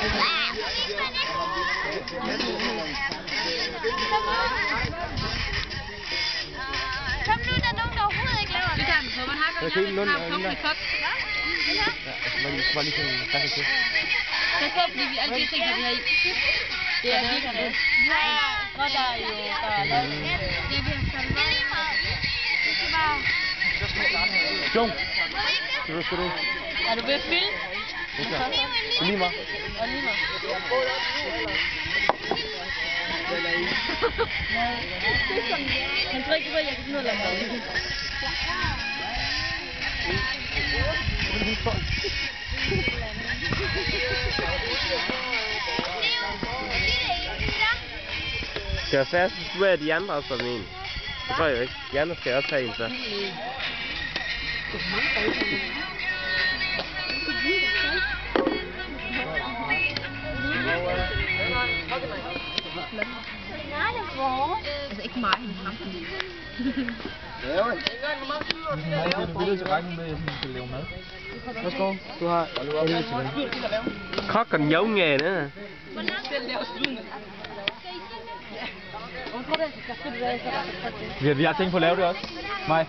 Kom nu, der er nogen, der overhovedet ikke laver det. Det kan man få. Man har godt nok et kop. Ja, var lige sådan en kasse til. så går fordi vi alle de ting, der vi har i. Det er virkelig det. Nej, hvor der er jo lavet. Ja, vi har salvet. Det er lige meget. Det skal bare... Jung! Skal du? Er du ved at fylde? Okay. Lige mig. Og lige mig. Han tror ikke, at jeg kan finde ud af det. Skal jeg fast distribuere de andre også som en? Det tror jeg ikke. De andre skal også have en så. Altså ikke mig, men ham. Nej, det er du billede til rækken med, at jeg skal lave mad. Værsgo, du har 11 tilbage. Kokken junge, det. Vi har tænkt på at lave det også. Nej.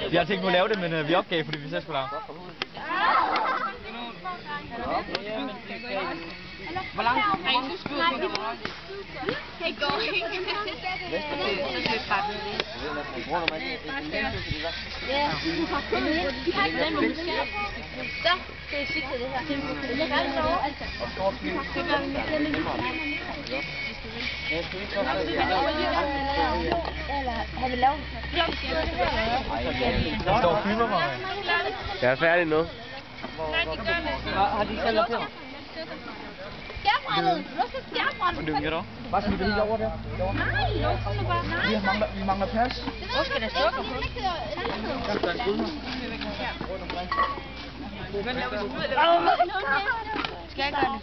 Vi har tænkt på at lave det, men vi opgav, fordi vi selv skulle lave. Hvor langt? Hey, gå ikke. Ja, vi har ikke den, hvor vi skal. Så skal jeg sige til det her. Jeg gør det derovre, altså. Så gør vi med den. Eller har vi lavet Der står filmer mig. Jeg er færdig nu. Nej, det gør vi. Har de selv op her? Skærbrændet! Hvor skal skærbrændet? Det er jo bare smid det hele over der. Nej, Vi mangler pas. hvor skal der sukker på? Skal jeg gøre det?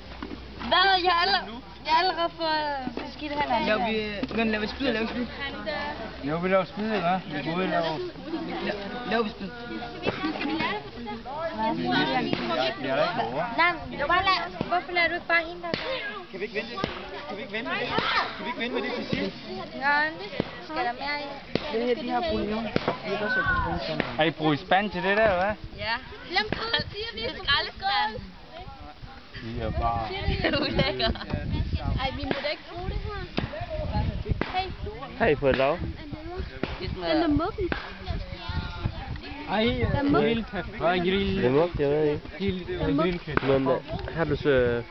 Hvad? Jeg har allerede fået skidt her. Laver vi laver spyd, laver spyd. Jo, vi laver spyd, eller? Vi går ud og laver vi spyd. Nej, hvorfor lader du ikke bare hende der? Kan vi ikke vente? Kan vi ikke vente med det til sidst? Nej, skal der mere i? Det her, de har bouillon. Har I brugt spand til det der, eller hvad? Ja. Lad mig sige, vi er skraldespand. De er bare... Det er ulækker. Ej, vi må da ikke bruge det her. Hey. Har I fået lov? Den er muggen. Ej, grill. Det er mugt, jeg ved ikke. Grill. Men har du så